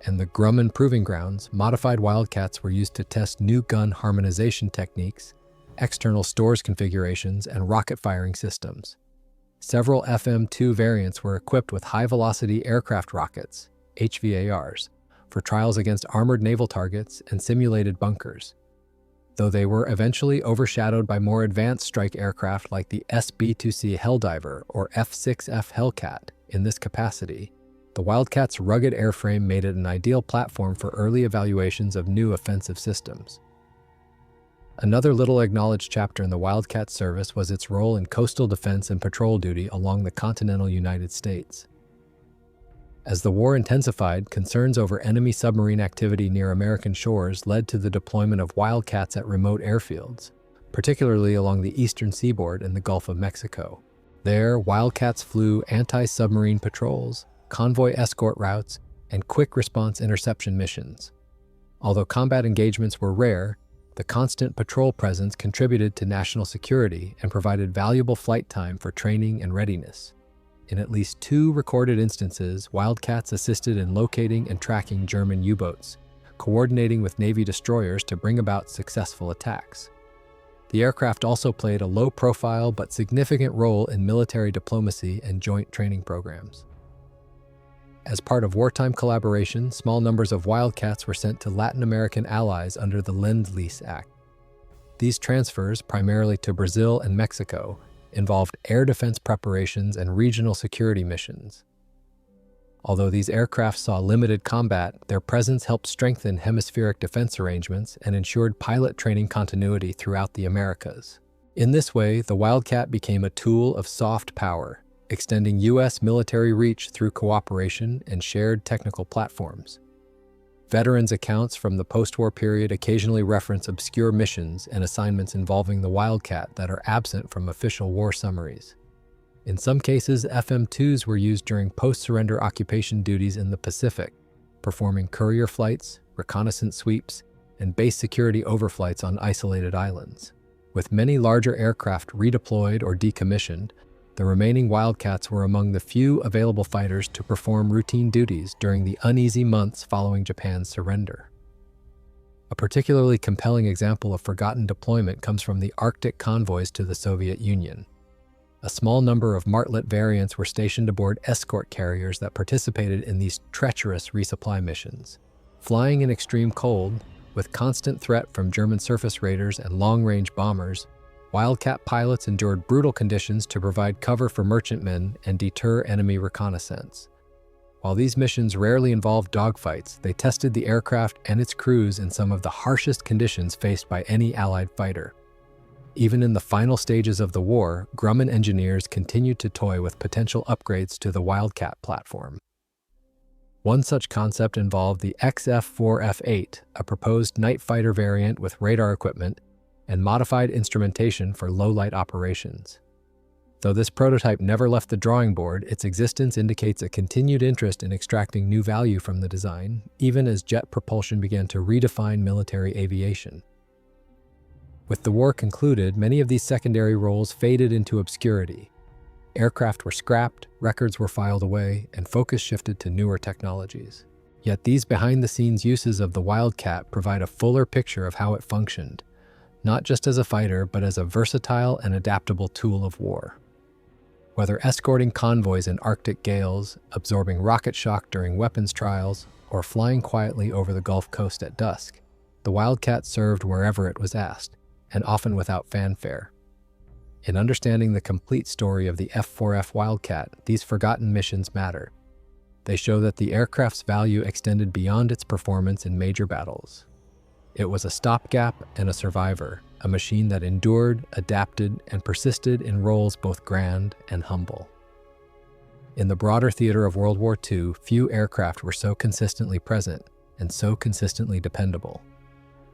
and the Grumman Proving Grounds, modified Wildcats were used to test new gun harmonization techniques, external stores configurations, and rocket firing systems. Several FM-2 variants were equipped with high-velocity aircraft rockets, HVARs, for trials against armored naval targets and simulated bunkers. Though they were eventually overshadowed by more advanced strike aircraft like the SB-2C Helldiver or F4F Hellcat in this capacity, the Wildcat's rugged airframe made it an ideal platform for early evaluations of new offensive systems. Another little-acknowledged chapter in the Wildcat service was its role in coastal defense and patrol duty along the continental United States. As the war intensified, concerns over enemy submarine activity near American shores led to the deployment of Wildcats at remote airfields, particularly along the eastern seaboard and the Gulf of Mexico. There, Wildcats flew anti-submarine patrols, convoy escort routes, and quick-response interception missions. Although combat engagements were rare, the constant patrol presence contributed to national security and provided valuable flight time for training and readiness. In at least 2 recorded instances, Wildcats assisted in locating and tracking German U-boats, coordinating with Navy destroyers to bring about successful attacks. The aircraft also played a low-profile but significant role in military diplomacy and joint training programs. As part of wartime collaboration, small numbers of Wildcats were sent to Latin American allies under the Lend-Lease Act. These transfers, primarily to Brazil and Mexico, involved air defense preparations and regional security missions. Although these aircraft saw limited combat, their presence helped strengthen hemispheric defense arrangements and ensured pilot training continuity throughout the Americas. In this way, the Wildcat became a tool of soft power, extending U.S. military reach through cooperation and shared technical platforms. Veterans' accounts from the post-war period occasionally reference obscure missions and assignments involving the Wildcat that are absent from official war summaries. In some cases, FM-2s were used during post-surrender occupation duties in the Pacific, performing courier flights, reconnaissance sweeps, and base security overflights on isolated islands. With many larger aircraft redeployed or decommissioned, the remaining Wildcats were among the few available fighters to perform routine duties during the uneasy months following Japan's surrender. A particularly compelling example of forgotten deployment comes from the Arctic convoys to the Soviet Union. A small number of Martlet variants were stationed aboard escort carriers that participated in these treacherous resupply missions. Flying in extreme cold, with constant threat from German surface raiders and long-range bombers, Wildcat pilots endured brutal conditions to provide cover for merchantmen and deter enemy reconnaissance. While these missions rarely involved dogfights, they tested the aircraft and its crews in some of the harshest conditions faced by any Allied fighter. Even in the final stages of the war, Grumman engineers continued to toy with potential upgrades to the Wildcat platform. One such concept involved the XF4F8, a proposed night fighter variant with radar equipment and modified instrumentation for low-light operations. Though this prototype never left the drawing board, its existence indicates a continued interest in extracting new value from the design, even as jet propulsion began to redefine military aviation. With the war concluded, many of these secondary roles faded into obscurity. Aircraft were scrapped, records were filed away, and focus shifted to newer technologies. Yet these behind-the-scenes uses of the Wildcat provide a fuller picture of how it functioned, not just as a fighter, but as a versatile and adaptable tool of war. Whether escorting convoys in Arctic gales, absorbing rocket shock during weapons trials, or flying quietly over the Gulf Coast at dusk, the Wildcat served wherever it was asked, and often without fanfare. In understanding the complete story of the F4F Wildcat, these forgotten missions matter. They show that the aircraft's value extended beyond its performance in major battles. It was a stopgap and a survivor, a machine that endured, adapted, and persisted in roles both grand and humble. In the broader theater of World War II, few aircraft were so consistently present and so consistently dependable.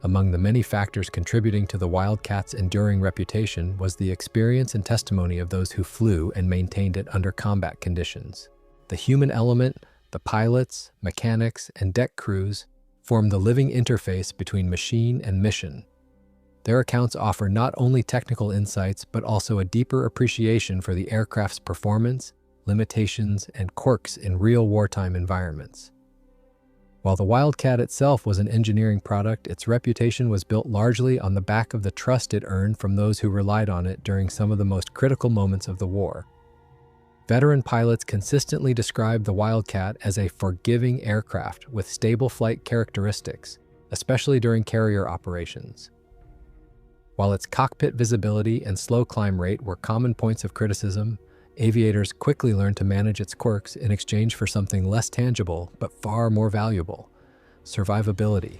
Among the many factors contributing to the Wildcat's enduring reputation was the experience and testimony of those who flew and maintained it under combat conditions. The human element, the pilots, mechanics, and deck crews form the living interface between machine and mission. Their accounts offer not only technical insights, but also a deeper appreciation for the aircraft's performance, limitations, and quirks in real wartime environments. While the Wildcat itself was an engineering product, its reputation was built largely on the back of the trust it earned from those who relied on it during some of the most critical moments of the war. Veteran pilots consistently described the Wildcat as a forgiving aircraft with stable flight characteristics, especially during carrier operations. While its cockpit visibility and slow climb rate were common points of criticism, aviators quickly learned to manage its quirks in exchange for something less tangible but far more valuable: survivability.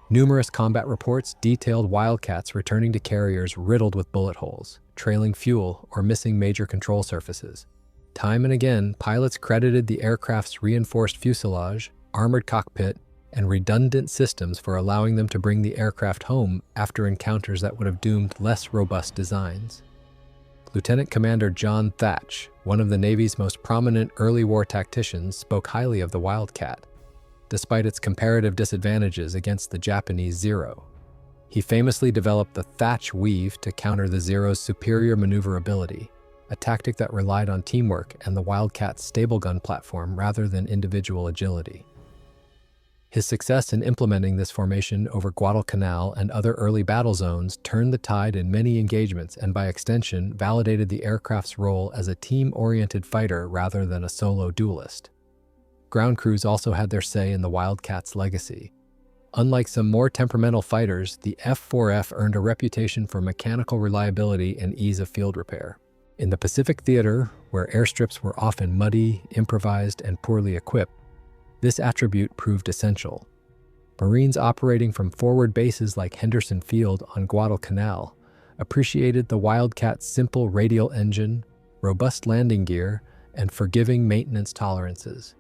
Numerous combat reports detailed Wildcats returning to carriers riddled with bullet holes, trailing fuel, or missing major control surfaces. Time and again, pilots credited the aircraft's reinforced fuselage, armored cockpit, and redundant systems for allowing them to bring the aircraft home after encounters that would have doomed less robust designs. Lieutenant Commander John Thatch, one of the Navy's most prominent early war tacticians, spoke highly of the Wildcat, despite its comparative disadvantages against the Japanese Zero. He famously developed the Thatch weave to counter the Zero's superior maneuverability, a tactic that relied on teamwork and the Wildcat's stable gun platform rather than individual agility. His success in implementing this formation over Guadalcanal and other early battle zones turned the tide in many engagements and, by extension, validated the aircraft's role as a team-oriented fighter rather than a solo duelist. Ground crews also had their say in the Wildcat's legacy. Unlike some more temperamental fighters, the F4F earned a reputation for mechanical reliability and ease of field repair. In the Pacific theater, where airstrips were often muddy, improvised, and poorly equipped, this attribute proved essential. Marines operating from forward bases like Henderson Field on Guadalcanal appreciated the Wildcat's simple radial engine, robust landing gear, and forgiving maintenance tolerances.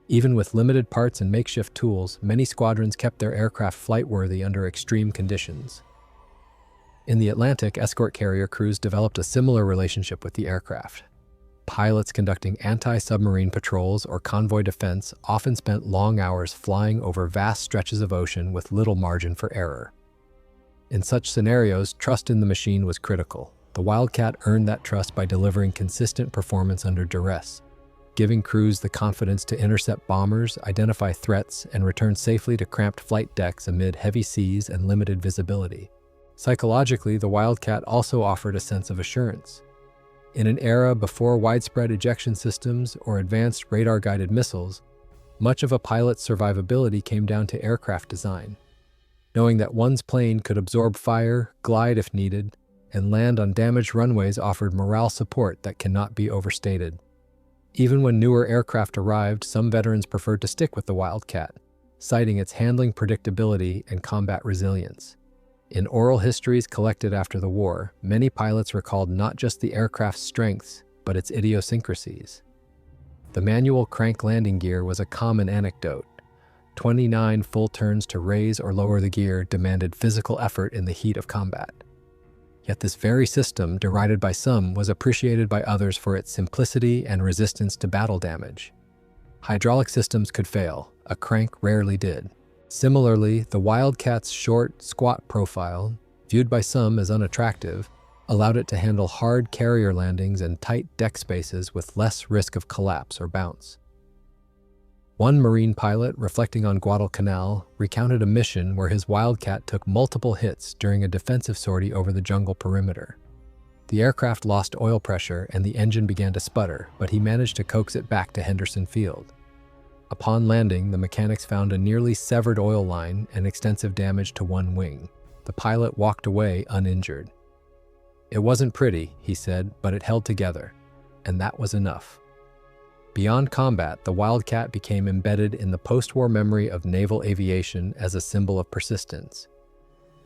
Even with limited parts and makeshift tools, many squadrons kept their aircraft flight-worthy under extreme conditions. In the Atlantic, escort carrier crews developed a similar relationship with the aircraft. Pilots conducting anti-submarine patrols or convoy defense often spent long hours flying over vast stretches of ocean with little margin for error. In such scenarios, trust in the machine was critical. The Wildcat earned that trust by delivering consistent performance under duress, giving crews the confidence to intercept bombers, identify threats, and return safely to cramped flight decks amid heavy seas and limited visibility. Psychologically, the Wildcat also offered a sense of assurance. In an era before widespread ejection systems or advanced radar-guided missiles, much of a pilot's survivability came down to aircraft design. Knowing that one's plane could absorb fire, glide if needed, and land on damaged runways offered morale support that cannot be overstated. Even when newer aircraft arrived, some veterans preferred to stick with the Wildcat, citing its handling predictability and combat resilience. In oral histories collected after the war, many pilots recalled not just the aircraft's strengths, but its idiosyncrasies. The manual crank landing gear was a common anecdote. 29 full turns to raise or lower the gear demanded physical effort in the heat of combat. Yet this very system, derided by some, was appreciated by others for its simplicity and resistance to battle damage. Hydraulic systems could fail, a crank rarely did. Similarly, the Wildcat's short, squat profile, viewed by some as unattractive, allowed it to handle hard carrier landings and tight deck spaces with less risk of collapse or bounce. One Marine pilot, reflecting on Guadalcanal, recounted a mission where his Wildcat took multiple hits during a defensive sortie over the jungle perimeter. The aircraft lost oil pressure and the engine began to sputter, but he managed to coax it back to Henderson Field. Upon landing, the mechanics found a nearly severed oil line and extensive damage to one wing. The pilot walked away uninjured. "It wasn't pretty," he said, "but it held together, and that was enough." Beyond combat, the Wildcat became embedded in the post-war memory of naval aviation as a symbol of persistence.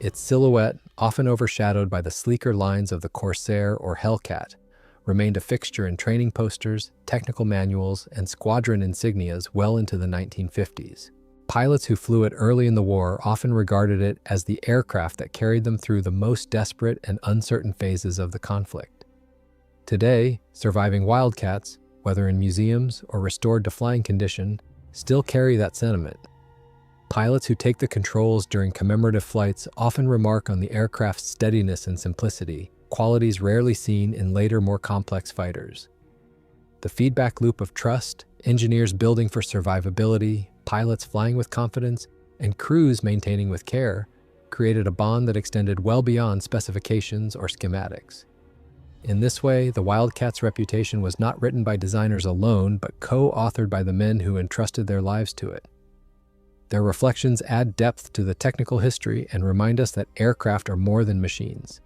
Its silhouette, often overshadowed by the sleeker lines of the Corsair or Hellcat, remained a fixture in training posters, technical manuals, and squadron insignias well into the 1950s. Pilots who flew it early in the war often regarded it as the aircraft that carried them through the most desperate and uncertain phases of the conflict. Today, surviving Wildcats, whether in museums or restored to flying condition, still carry that sentiment. Pilots who take the controls during commemorative flights often remark on the aircraft's steadiness and simplicity, qualities rarely seen in later, more complex fighters. The feedback loop of trust, engineers building for survivability, pilots flying with confidence, and crews maintaining with care, created a bond that extended well beyond specifications or schematics. In this way, the Wildcat's reputation was not written by designers alone, but co-authored by the men who entrusted their lives to it. Their reflections add depth to the technical history and remind us that aircraft are more than machines.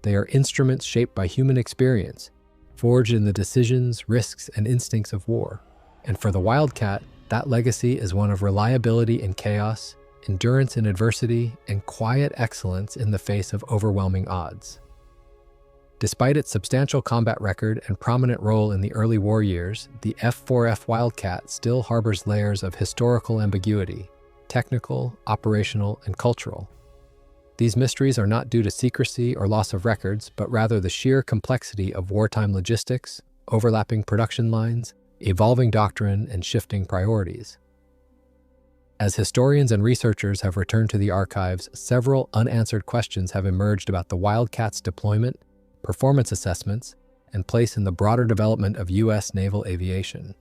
They are instruments shaped by human experience, forged in the decisions, risks, and instincts of war. And for the Wildcat, that legacy is one of reliability in chaos, endurance in adversity, and quiet excellence in the face of overwhelming odds. Despite its substantial combat record and prominent role in the early war years, the F4F Wildcat still harbors layers of historical ambiguity, technical, operational, and cultural. These mysteries are not due to secrecy or loss of records, but rather the sheer complexity of wartime logistics, overlapping production lines, evolving doctrine, and shifting priorities. As historians and researchers have returned to the archives, several unanswered questions have emerged about the Wildcat's deployment, performance assessments, and place in the broader development of U.S. naval aviation.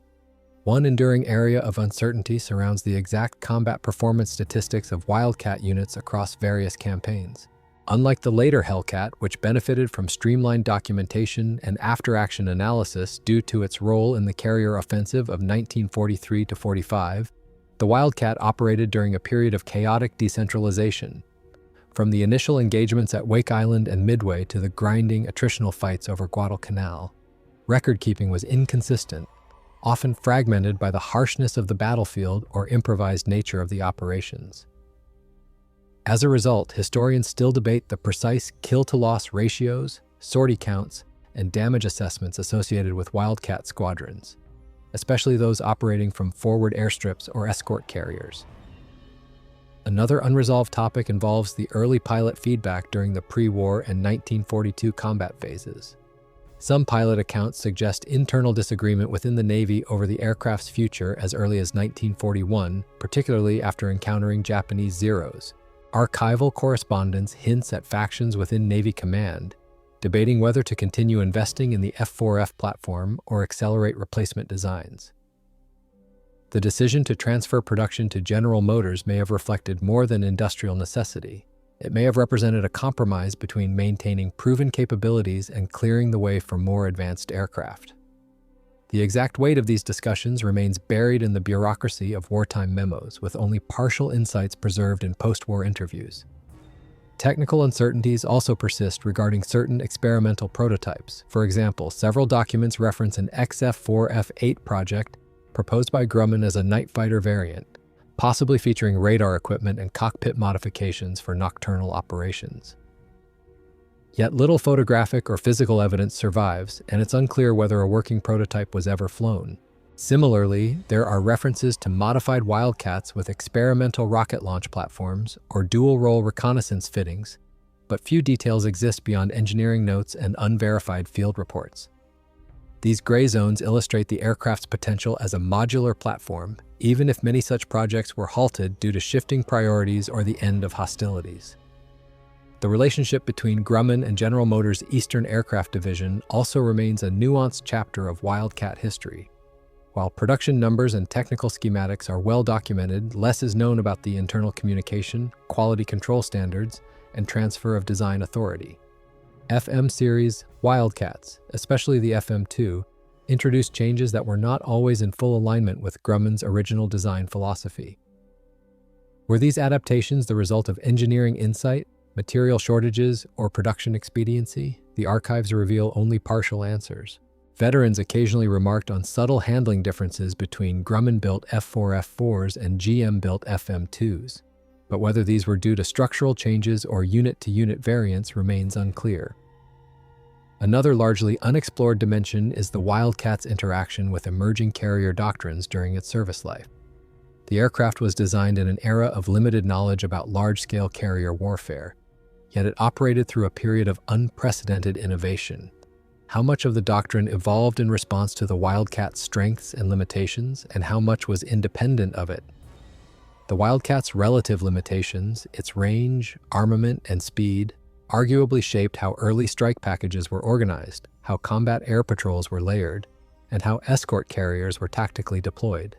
One enduring area of uncertainty surrounds the exact combat performance statistics of Wildcat units across various campaigns. Unlike the later Hellcat, which benefited from streamlined documentation and after-action analysis due to its role in the carrier offensive of 1943-45, the Wildcat operated during a period of chaotic decentralization. From the initial engagements at Wake Island and Midway to the grinding attritional fights over Guadalcanal, record-keeping was inconsistent, often fragmented by the harshness of the battlefield or improvised nature of the operations. As a result, historians still debate the precise kill-to-loss ratios, sortie counts, and damage assessments associated with Wildcat squadrons, especially those operating from forward airstrips or escort carriers. Another unresolved topic involves the early pilot feedback during the pre-war and 1942 combat phases. Some pilot accounts suggest internal disagreement within the Navy over the aircraft's future as early as 1941, particularly after encountering Japanese Zeros. Archival correspondence hints at factions within Navy command, debating whether to continue investing in the F4F platform or accelerate replacement designs. The decision to transfer production to General Motors may have reflected more than industrial necessity. It may have represented a compromise between maintaining proven capabilities and clearing the way for more advanced aircraft. The exact weight of these discussions remains buried in the bureaucracy of wartime memos, with only partial insights preserved in post-war interviews. Technical uncertainties also persist regarding certain experimental prototypes. For example, several documents reference an F4F project proposed by Grumman as a night fighter variant, possibly featuring radar equipment and cockpit modifications for nocturnal operations. Yet little photographic or physical evidence survives, and it's unclear whether a working prototype was ever flown. Similarly, there are references to modified Wildcats with experimental rocket launch platforms or dual-role reconnaissance fittings, but few details exist beyond engineering notes and unverified field reports. These gray zones illustrate the aircraft's potential as a modular platform, even if many such projects were halted due to shifting priorities or the end of hostilities. The relationship between Grumman and General Motors' Eastern Aircraft Division also remains a nuanced chapter of Wildcat history. While production numbers and technical schematics are well documented, less is known about the internal communication, quality control standards, and transfer of design authority. FM series Wildcats, especially the FM2, introduced changes that were not always in full alignment with Grumman's original design philosophy. Were these adaptations the result of engineering insight, material shortages, or production expediency? The archives reveal only partial answers. Veterans occasionally remarked on subtle handling differences between Grumman-built F4F4s and GM-built FM2s, but whether these were due to structural changes or unit-to-unit variance remains unclear. Another largely unexplored dimension is the Wildcat's interaction with emerging carrier doctrines during its service life. The aircraft was designed in an era of limited knowledge about large-scale carrier warfare, yet it operated through a period of unprecedented innovation. How much of the doctrine evolved in response to the Wildcat's strengths and limitations, and how much was independent of it? The Wildcat's relative limitations, its range, armament, and speed, arguably shaped how early strike packages were organized, how combat air patrols were layered, and how escort carriers were tactically deployed.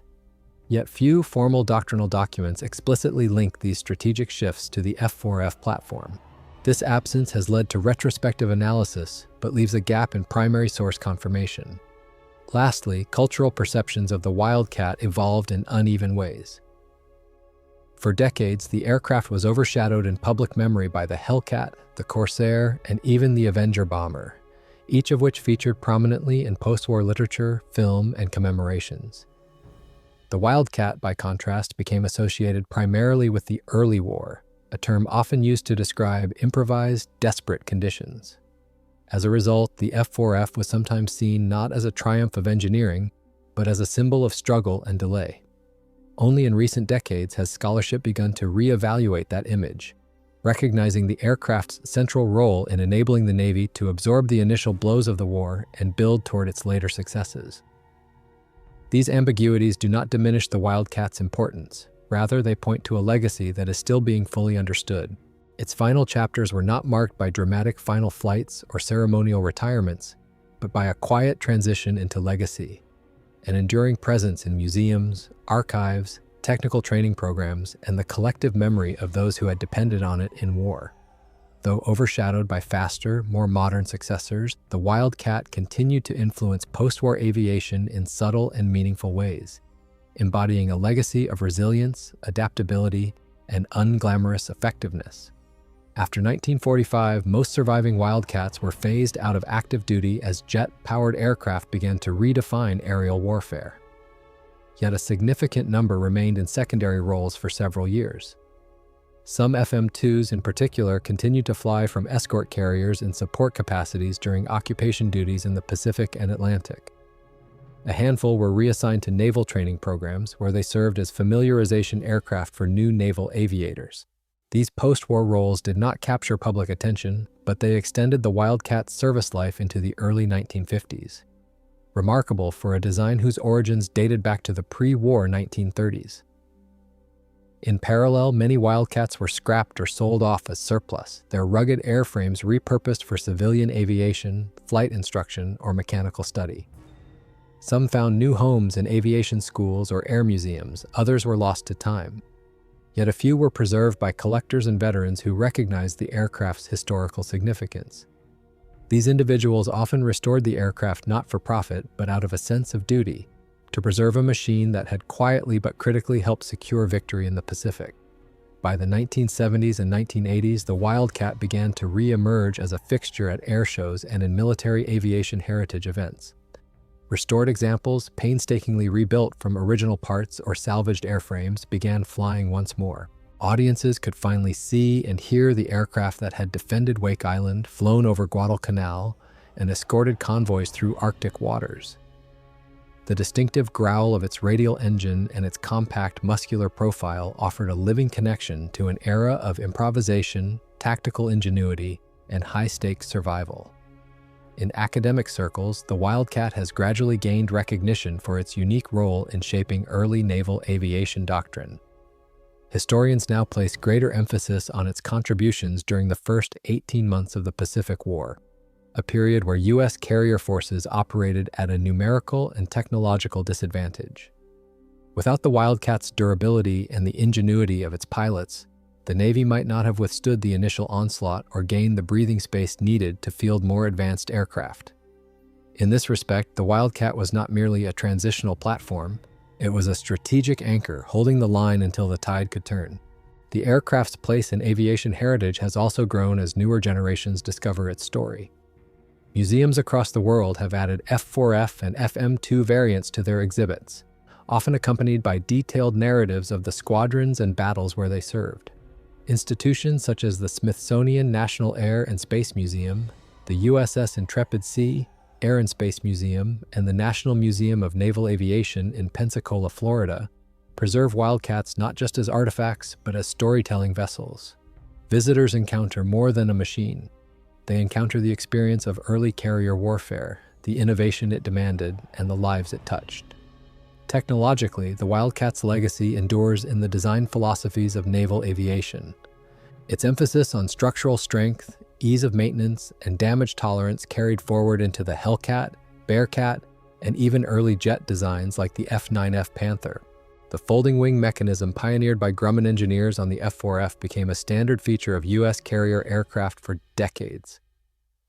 Yet few formal doctrinal documents explicitly link these strategic shifts to the F4F platform. This absence has led to retrospective analysis, but leaves a gap in primary source confirmation. Lastly, cultural perceptions of the Wildcat evolved in uneven ways. For decades, the aircraft was overshadowed in public memory by the Hellcat, the Corsair, and even the Avenger bomber, each of which featured prominently in post-war literature, film, and commemorations. The Wildcat, by contrast, became associated primarily with the early war, a term often used to describe improvised, desperate conditions. As a result, the F4F was sometimes seen not as a triumph of engineering, but as a symbol of struggle and delay. Only in recent decades has scholarship begun to reevaluate that image, recognizing the aircraft's central role in enabling the Navy to absorb the initial blows of the war and build toward its later successes. These ambiguities do not diminish the Wildcat's importance. Rather, they point to a legacy that is still being fully understood. Its final chapters were not marked by dramatic final flights or ceremonial retirements, but by a quiet transition into legacy, an enduring presence in museums, archives, technical training programs, and the collective memory of those who had depended on it in war. Though overshadowed by faster, more modern successors, the Wildcat continued to influence post-war aviation in subtle and meaningful ways, embodying a legacy of resilience, adaptability, and unglamorous effectiveness. After 1945, most surviving Wildcats were phased out of active duty as jet-powered aircraft began to redefine aerial warfare. Yet a significant number remained in secondary roles for several years. Some FM2s in particular continued to fly from escort carriers in support capacities during occupation duties in the Pacific and Atlantic. A handful were reassigned to naval training programs where they served as familiarization aircraft for new naval aviators. These post-war roles did not capture public attention, but they extended the Wildcat's service life into the early 1950s. Remarkable for a design whose origins dated back to the pre-war 1930s. In parallel, many Wildcats were scrapped or sold off as surplus, their rugged airframes repurposed for civilian aviation, flight instruction, or mechanical study. Some found new homes in aviation schools or air museums, others were lost to time. Yet a few were preserved by collectors and veterans who recognized the aircraft's historical significance. These individuals often restored the aircraft not for profit, but out of a sense of duty, to preserve a machine that had quietly but critically helped secure victory in the Pacific. By the 1970s and 1980s, the Wildcat began to re-emerge as a fixture at air shows and in military aviation heritage events. Restored examples, painstakingly rebuilt from original parts or salvaged airframes, began flying once more. Audiences could finally see and hear the aircraft that had defended Wake Island, flown over Guadalcanal, and escorted convoys through Arctic waters. The distinctive growl of its radial engine and its compact, muscular profile offered a living connection to an era of improvisation, tactical ingenuity, and high-stakes survival. In academic circles, the Wildcat has gradually gained recognition for its unique role in shaping early naval aviation doctrine. Historians now place greater emphasis on its contributions during the first 18 months of the Pacific War, a period where U.S. carrier forces operated at a numerical and technological disadvantage. Without the Wildcat's durability and the ingenuity of its pilots, the Navy might not have withstood the initial onslaught or gained the breathing space needed to field more advanced aircraft. In this respect, the Wildcat was not merely a transitional platform, it was a strategic anchor holding the line until the tide could turn. The aircraft's place in aviation heritage has also grown as newer generations discover its story. Museums across the world have added F4F and FM2 variants to their exhibits, often accompanied by detailed narratives of the squadrons and battles where they served. Institutions such as the Smithsonian National Air and Space Museum, the USS Intrepid Sea Air and Space Museum, and the National Museum of Naval Aviation in Pensacola, Florida, preserve Wildcats not just as artifacts, but as storytelling vessels. Visitors encounter more than a machine. They encounter the experience of early carrier warfare, the innovation it demanded, and the lives it touched. Technologically, the Wildcat's legacy endures in the design philosophies of naval aviation. Its emphasis on structural strength, ease of maintenance, and damage tolerance carried forward into the Hellcat, Bearcat, and even early jet designs like the F9F Panther. The folding wing mechanism pioneered by Grumman engineers on the F4F became a standard feature of U.S. carrier aircraft for decades.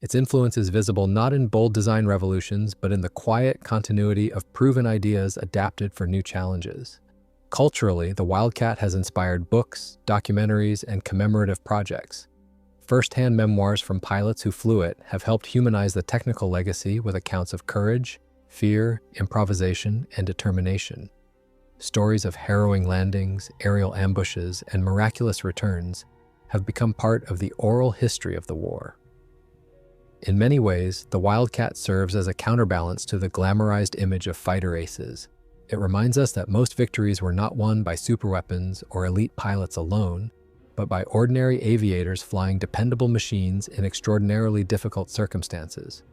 Its influence is visible not in bold design revolutions, but in the quiet continuity of proven ideas adapted for new challenges. Culturally, the Wildcat has inspired books, documentaries, and commemorative projects. First-hand memoirs from pilots who flew it have helped humanize the technical legacy with accounts of courage, fear, improvisation, and determination. Stories of harrowing landings, aerial ambushes, and miraculous returns have become part of the oral history of the war. In many ways, the Wildcat serves as a counterbalance to the glamorized image of fighter aces. It reminds us that most victories were not won by superweapons or elite pilots alone, but by ordinary aviators flying dependable machines in extraordinarily difficult circumstances.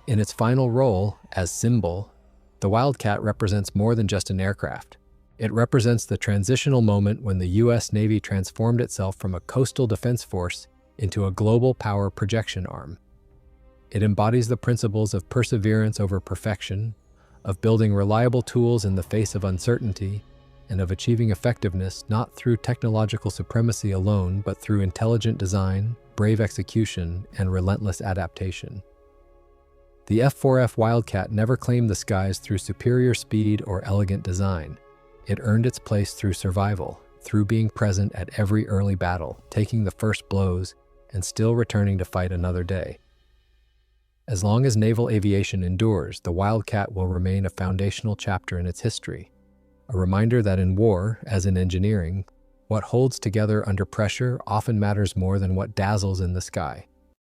In its final role, as symbol, the Wildcat represents more than just an aircraft. It represents the transitional moment when the U.S. Navy transformed itself from a coastal defense force into a global power projection arm. It embodies the principles of perseverance over perfection, of building reliable tools in the face of uncertainty, and of achieving effectiveness not through technological supremacy alone, but through intelligent design, brave execution, and relentless adaptation. The F4F Wildcat never claimed the skies through superior speed or elegant design. It earned its place through survival, through being present at every early battle, taking the first blows, and still returning to fight another day. As long as naval aviation endures, the Wildcat will remain a foundational chapter in its history. A reminder that in war, as in engineering, what holds together under pressure often matters more than what dazzles in the sky.